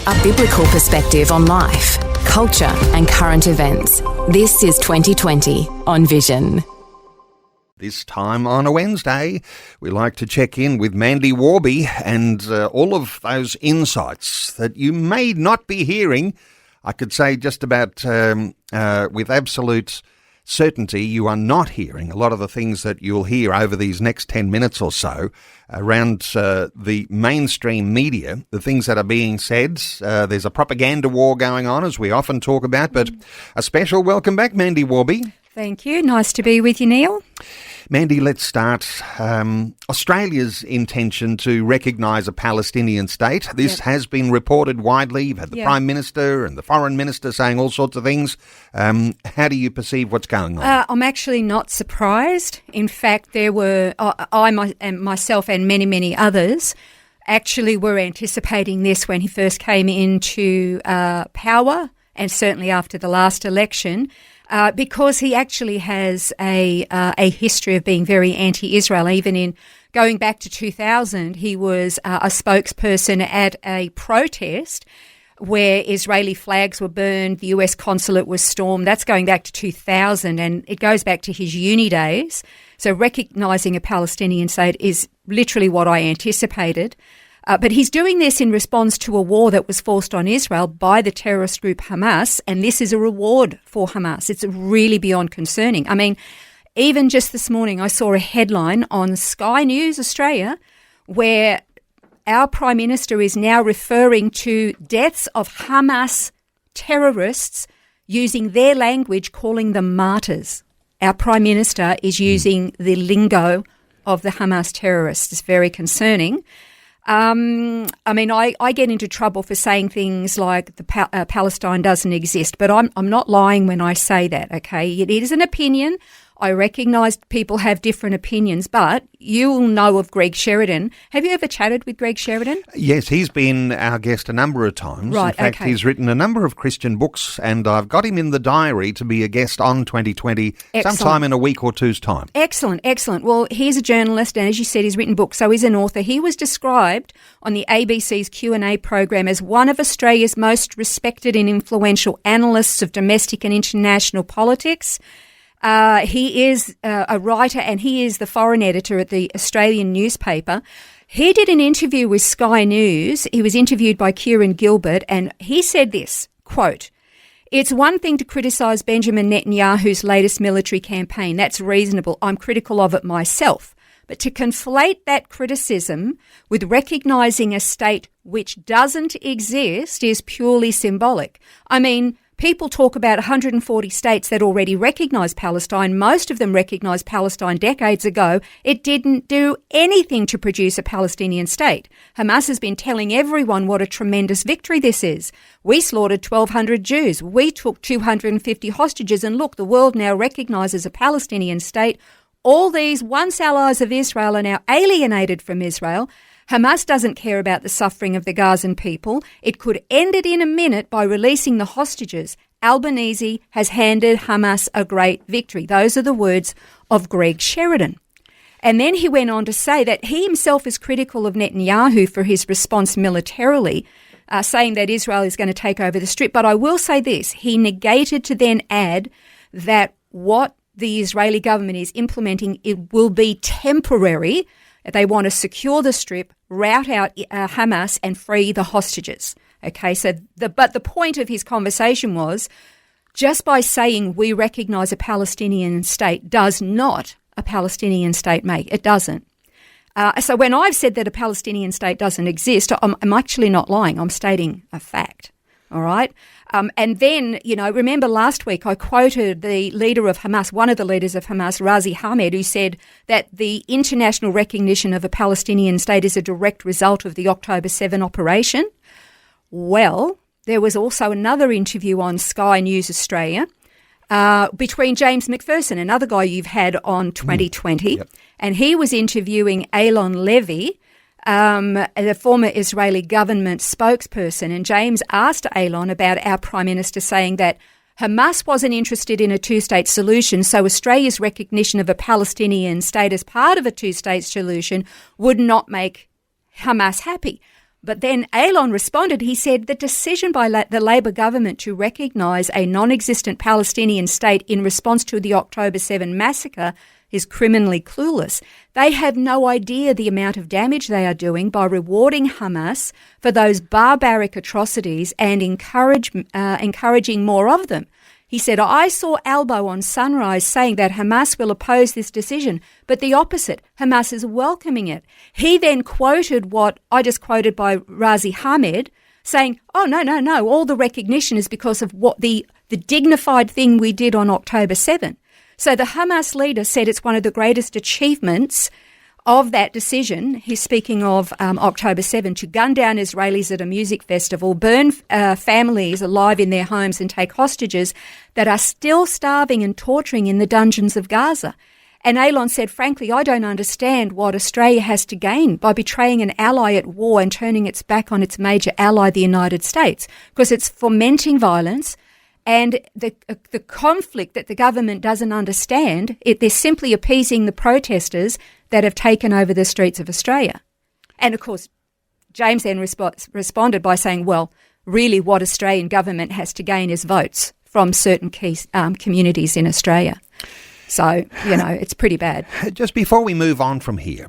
A biblical perspective on life, culture and current events. This is 2020 on Vision. This time on a Wednesday, we like to check in with Mandy Worby and all of those insights that you may not be hearing. I could say just about with absolute certainty you are not hearing a lot of the things that you'll hear over these next 10 minutes or so around the mainstream media, the things that are being said. There's a propaganda war going on, as we often talk about, but a special welcome back, Mandy Worby. Thank you. Nice to be with you, Neil. Mandy, let's start. Australia's intention to recognise a Palestinian state. This has been reported widely. You've had the Prime Minister and the Foreign Minister saying all sorts of things. How do you perceive what's going on? I'm actually not surprised. In fact, there were myself and many others actually were anticipating this when he first came into power, and certainly after the last election. Because he actually has a history of being very anti-Israel. Even in going back to 2000, he was a spokesperson at a protest where Israeli flags were burned, the US consulate was stormed. That's going back to 2000, and it goes back to his uni days. So recognising a Palestinian state is literally what I anticipated. But he's doing this in response to a war that was forced on Israel by the terrorist group Hamas, and this is a reward for Hamas. It's really beyond concerning. I mean, even just this morning I saw a headline on Sky News Australia where our Prime Minister is now referring to deaths of Hamas terrorists using their language, calling them martyrs. Our Prime Minister is using the lingo of the Hamas terrorists. It's very concerning. I mean, I get into trouble for saying things like Palestine doesn't exist, but I'm not lying when I say that, okay? It is an opinion. I recognise people have different opinions, but you'll know of Greg Sheridan. Have you ever chatted with Greg Sheridan? Yes, he's been our guest a number of times. Right, in fact, he's written a number of Christian books, and I've got him in the diary to be a guest on 2020 sometime in a week or two's time. Excellent. Well, he's a journalist, and as you said, he's written books, so he's an author. He was described on the ABC's Q&A program as one of Australia's most respected and influential analysts of domestic and international politics. He is a writer, and he is the foreign editor at the Australian newspaper. He did an interview with Sky News. He was interviewed by Kieran Gilbert, and he said this, quote, "It's one thing to criticise Benjamin Netanyahu's latest military campaign. That's reasonable. I'm critical of it myself. But to conflate that criticism with recognising a state which doesn't exist is purely symbolic. I mean, people talk about 140 states that already recognise Palestine. Most of them recognised Palestine decades ago. It didn't do anything to produce a Palestinian state. Hamas has been telling everyone what a tremendous victory this is. We slaughtered 1,200 Jews. We took 250 hostages. And look, the world now recognises a Palestinian state. All these once allies of Israel are now alienated from Israel. Hamas doesn't care about the suffering of the Gazan people. It could end it in a minute by releasing the hostages. Albanese has handed Hamas a great victory." Those are the words of Greg Sheridan. And then he went on to say that he himself is critical of Netanyahu for his response militarily, saying that Israel is going to take over the Strip. But I will say this, he negated to then add that what the Israeli government is implementing, it will be temporary. They want to secure the Strip, rout out Hamas and free the hostages. Okay, so but the point of his conversation was just by saying we recognise a Palestinian state does not a Palestinian state make. It doesn't. So when I've said that a Palestinian state doesn't exist, I'm actually not lying. I'm stating a fact. All right. And then, remember last week I quoted the leader of Hamas, one of the leaders of Hamas, Razi Ahmed, who said that the international recognition of a Palestinian state is a direct result of the October 7 operation. Well, there was also another interview on Sky News Australia between James McPherson, another guy you've had on 2020, and he was interviewing Eylon Levy, the former Israeli government spokesperson, and James asked Eylon about our Prime Minister saying that Hamas wasn't interested in a two-state solution, so Australia's recognition of a Palestinian state as part of a two-state solution would not make Hamas happy. But then Elon responded. He said the decision by the Labor government to recognise a non-existent Palestinian state in response to the October 7 massacre is criminally clueless. They have no idea the amount of damage they are doing by rewarding Hamas for those barbaric atrocities and encouraging more of them. He said, I saw Albo on Sunrise saying that Hamas will oppose this decision, but the opposite, Hamas is welcoming it. He then quoted what I just quoted by Razi Hamed, saying, oh, no, all the recognition is because of what the dignified thing we did on October 7. So the Hamas leader said it's one of the greatest achievements of that decision. He's speaking of October 7, to gun down Israelis at a music festival, burn families alive in their homes and take hostages that are still starving and torturing in the dungeons of Gaza. And Elon said, frankly, I don't understand what Australia has to gain by betraying an ally at war and turning its back on its major ally, the United States, because it's fomenting violence. And the conflict that the government doesn't understand, they're simply appeasing the protesters that have taken over the streets of Australia. And, of course, James then responded by saying, well, really what Australian government has to gain is votes from certain key communities in Australia. So, it's pretty bad. Just before we move on from here,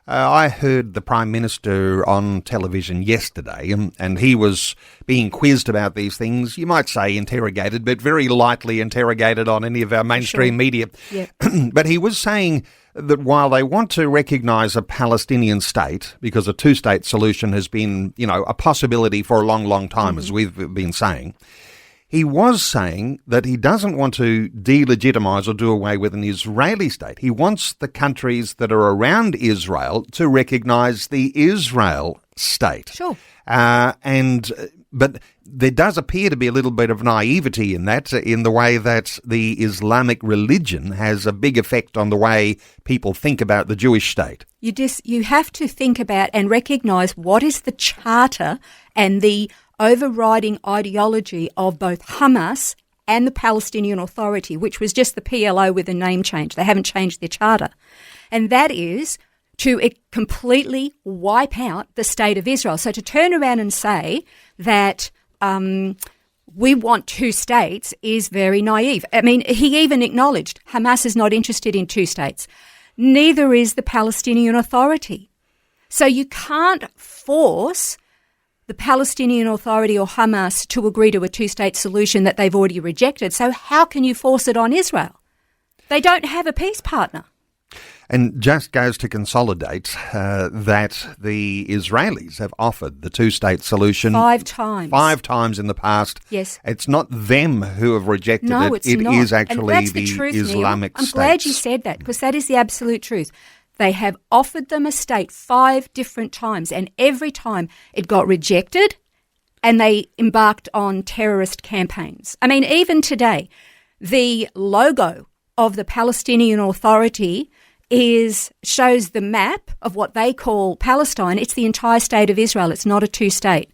I heard the Prime Minister on television yesterday, and he was being quizzed about these things. You might say interrogated, but very lightly interrogated on any of our mainstream media. Yep. But he was saying that while they want to recognise a Palestinian state, because a two-state solution has been, a possibility for a long, long time, as we've been saying, he was saying that he doesn't want to delegitimise or do away with an Israeli state. He wants the countries that are around Israel to recognise the Israel state. Sure. But there does appear to be a little bit of naivety in that, in the way that the Islamic religion has a big effect on the way people think about the Jewish state. You have to think about and recognise what is the charter and the overriding ideology of both Hamas and the Palestinian Authority, which was just the PLO with a name change. They haven't changed their charter. And that is to completely wipe out the state of Israel. So to turn around and say that we want two states is very naive. He even acknowledged Hamas is not interested in two states. Neither is the Palestinian Authority. So you can't force the Palestinian Authority or Hamas to agree to a two-state solution that they've already rejected. So how can you force it on Israel? They don't have a peace partner. And just goes to consolidate that the Israelis have offered the two-state solution 5 times. 5 times in the past. Yes. It's not them who have rejected it. No, it's not. It is actually and that's the truth, Islamic Neil. states. I'm glad you said that, because that is the absolute truth. They have offered them a state 5 different times, and every time it got rejected and they embarked on terrorist campaigns. Even today, the logo of the Palestinian Authority shows the map of what they call Palestine. It's the entire state of Israel. It's not a two-state.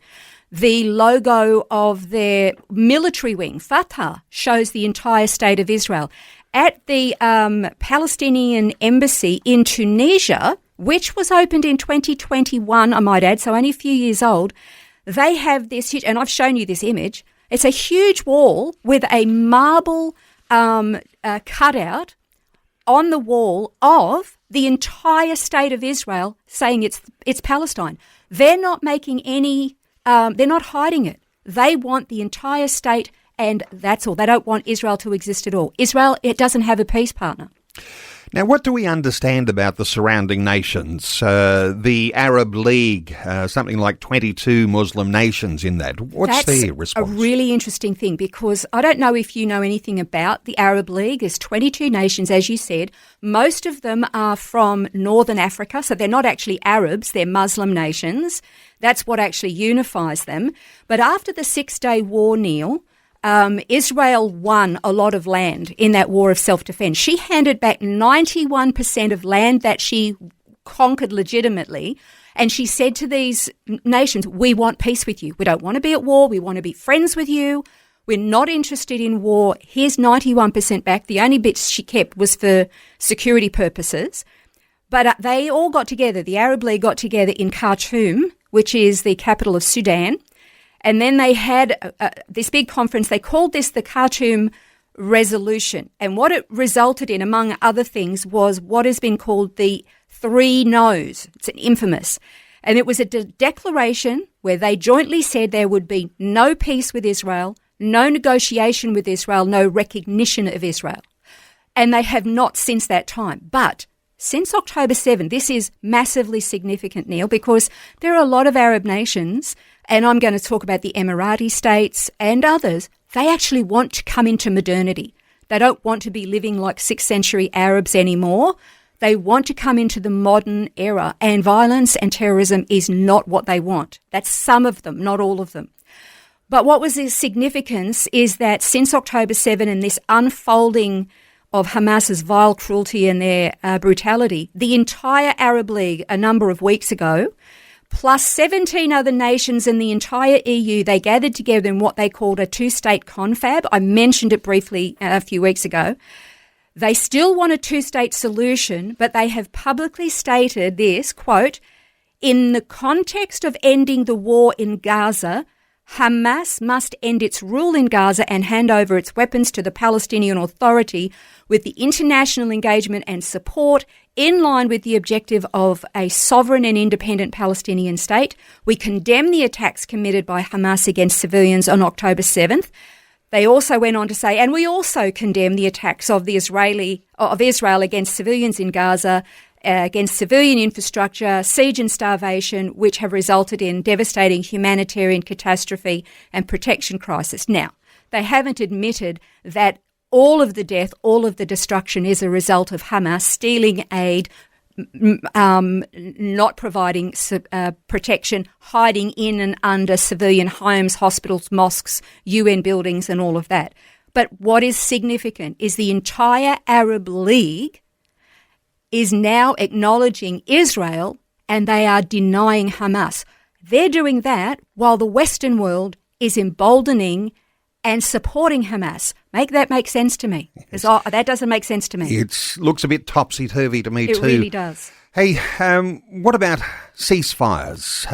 The logo of their military wing, Fatah, shows the entire state of Israel. At the Palestinian embassy in Tunisia, which was opened in 2021, I might add, so only a few years old, they have this huge, and I've shown you this image, it's a huge wall with a marble cutout on the wall of the entire state of Israel saying it's Palestine. They're not making any, they're not hiding it. They want the entire state, and that's all. They don't want Israel to exist at all. Israel, it doesn't have a peace partner. Now, what do we understand about the surrounding nations? The Arab League, something like 22 Muslim nations in that. What's their response? That's a really interesting thing, because I don't know if you know anything about the Arab League. There's 22 nations, as you said. Most of them are from Northern Africa, so they're not actually Arabs, they're Muslim nations. That's what actually unifies them. But after the 6-day war, Neil, Israel won a lot of land in that war of self-defense. She handed back 91% of land that she conquered legitimately, and she said to these nations, we want peace with you. We don't want to be at war. We want to be friends with you. We're not interested in war. Here's 91% back. The only bits she kept was for security purposes. But they all got together. The Arab League got together in Khartoum which is the capital of Sudan. And then they had this big conference. They called this the Khartoum Resolution. And what it resulted in, among other things, was what has been called the 3 no's. It's infamous. And it was a declaration where they jointly said there would be no peace with Israel, no negotiation with Israel, no recognition of Israel. And they have not since that time. But since October 7, this is massively significant, Neil, because there are a lot of Arab nations, and I'm going to talk about the Emirati states and others, they actually want to come into modernity. They don't want to be living like 6th century Arabs anymore. They want to come into the modern era, and violence and terrorism is not what they want. That's some of them, not all of them. But what was the significance is that since October 7 and this unfolding of Hamas's vile cruelty and their brutality, the entire Arab League a number of weeks ago, plus 17 other nations in the entire EU, they gathered together in what they called a 2-state confab. I mentioned it briefly a few weeks ago. They still want a 2-state solution, but they have publicly stated this, quote, "In the context of ending the war in Gaza, Hamas must end its rule in Gaza and hand over its weapons to the Palestinian Authority with the international engagement and support in line with the objective of a sovereign and independent Palestinian state. We condemn the attacks committed by Hamas against civilians on October 7th. They also went on to say, and we also condemn the attacks of Israel against civilians in Gaza, against civilian infrastructure, siege and starvation, which have resulted in devastating humanitarian catastrophe and protection crisis. Now, they haven't admitted that all of the death, all of the destruction is a result of Hamas stealing aid, not providing protection, hiding in and under civilian homes, hospitals, mosques, UN buildings and all of that. But what is significant is the entire Arab League is now acknowledging Israel and they are denying Hamas. They're doing that while the Western world is emboldening and supporting Hamas. Make that make sense to me? Because that doesn't make sense to me. It looks a bit topsy-turvy to me too. It really does. Hey, what about ceasefires?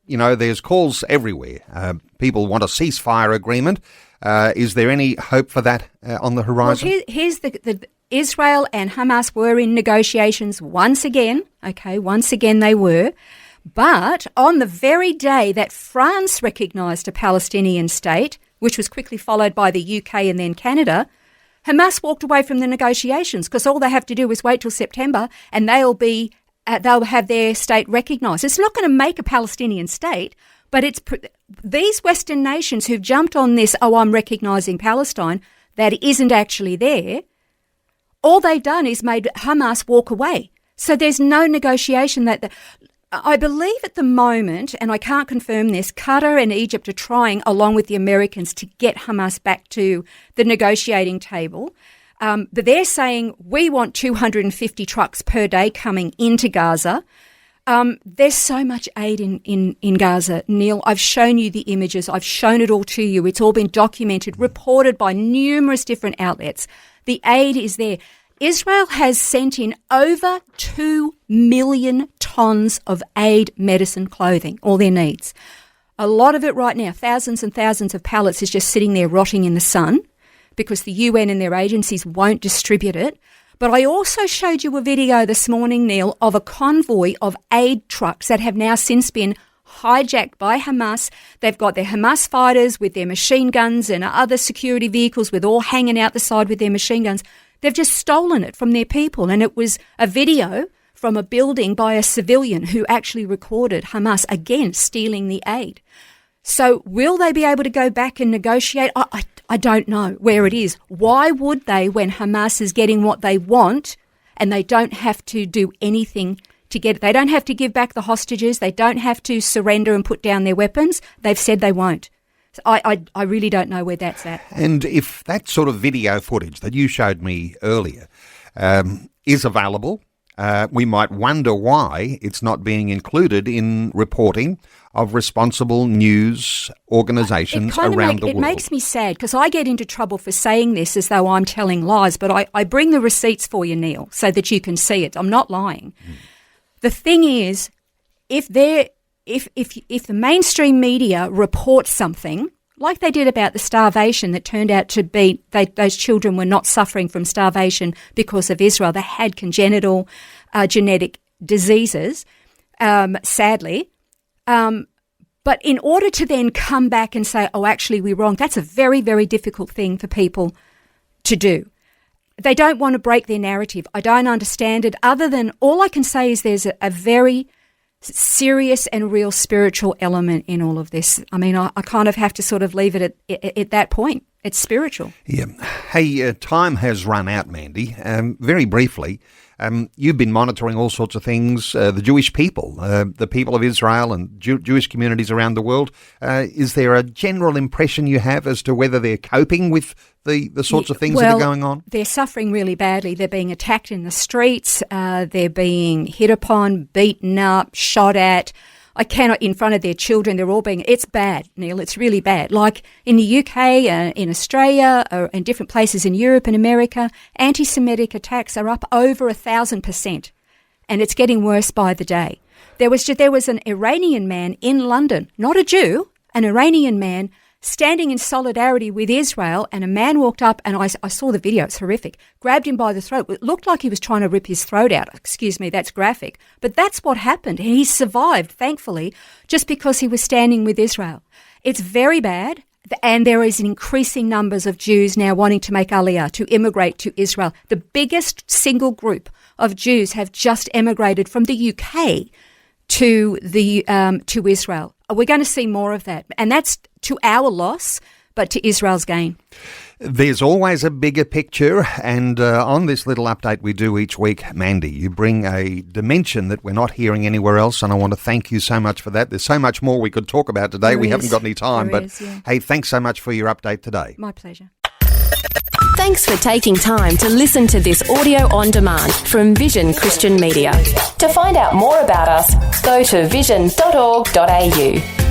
There's calls everywhere. People want a ceasefire agreement. Is there any hope for that on the horizon? Well, here's the Israel and Hamas were in negotiations once again. Okay, once again they were. But on the very day that France recognised a Palestinian state, which was quickly followed by the UK and then Canada, Hamas walked away from the negotiations because all they have to do is wait till September and they'll have their state recognised. It's not going to make a Palestinian state, but it's these Western nations who've jumped on this, I'm recognising Palestine, that isn't actually there. All they've done is made Hamas walk away. So there's no negotiation I believe at the moment, and I can't confirm this, Qatar and Egypt are trying, along with the Americans, to get Hamas back to the negotiating table. But they're saying we want 250 trucks per day coming into Gaza. There's so much aid in Gaza, Neil. I've shown you the images. I've shown it all to you. It's all been documented, reported by numerous different outlets. The aid is there. Israel has sent in over 2 million tonnes of aid, medicine, clothing, all their needs. A lot of it right now, thousands and thousands of pallets, is just sitting there rotting in the sun because the UN and their agencies won't distribute it. But I also showed you a video this morning, Neil, of a convoy of aid trucks that have now since been hijacked by Hamas. They've got their Hamas fighters with their machine guns and other security vehicles with all hanging out the side with their machine guns. They've just stolen it from their people. And it was a video from a building by a civilian who actually recorded Hamas again stealing the aid. So will they be able to go back and negotiate? I don't know where it is. Why would they when Hamas is getting what they want and they don't have to do anything to get it? They don't have to give back the hostages. They don't have to surrender and put down their weapons. They've said they won't. So I really don't know where that's at. And if that sort of video footage that you showed me earlier is available, we might wonder why it's not being included in reporting of responsible news organisations around the world. It makes me sad because I get into trouble for saying this as though I'm telling lies, but I bring the receipts for you, Neil, so that you can see it. I'm not lying. The thing is, if they're if the mainstream media reports something, like they did about the starvation that turned out to be those children were not suffering from starvation because of Israel. They had congenital genetic diseases, sadly. But in order to then come back and say, oh, actually, we're wrong, that's a very, very difficult thing for people to do. They don't want to break their narrative. I don't understand it, other than all I can say is there's a very serious and real spiritual element in all of this. I mean, I kind of have to sort of leave it at that point. It's spiritual. Yeah. Hey, time has run out, Mandy. Very briefly, you've been monitoring all sorts of things, the Jewish people, the people of Israel and Jewish communities around the world. Is there a general impression you have as to whether they're coping with the sorts of things that are going on? They're suffering really badly. They're being attacked in the streets. They're being hit upon, beaten up, shot at. I cannot, in front of their children, they're all being, it's bad, Neil, it's really bad. Like in the UK, in Australia, or in different places in Europe and America, anti-Semitic attacks are up over 1,000%, and it's getting worse by the day. There was an Iranian man in London, not a Jew, an Iranian man standing in solidarity with Israel, and a man walked up, and I saw the video, it's horrific, grabbed him by the throat. It looked like he was trying to rip his throat out. Excuse me, that's graphic. But that's what happened. He survived, thankfully, just because he was standing with Israel. It's very bad, and there is increasing numbers of Jews now wanting to make Aliyah, to immigrate to Israel. The biggest single group of Jews have just emigrated from the UK to Israel. We're going to see more of that, and that's to our loss, but to Israel's gain. There's always a bigger picture, and on this little update we do each week, Mandy, you bring a dimension that we're not hearing anywhere else, and I want to thank you so much for that. There's so much more we could talk about today. We haven't got any time, but hey, thanks so much for your update today. My pleasure. Thanks for taking time to listen to this audio on demand from Vision Christian Media. To find out more about us, go to vision.org.au.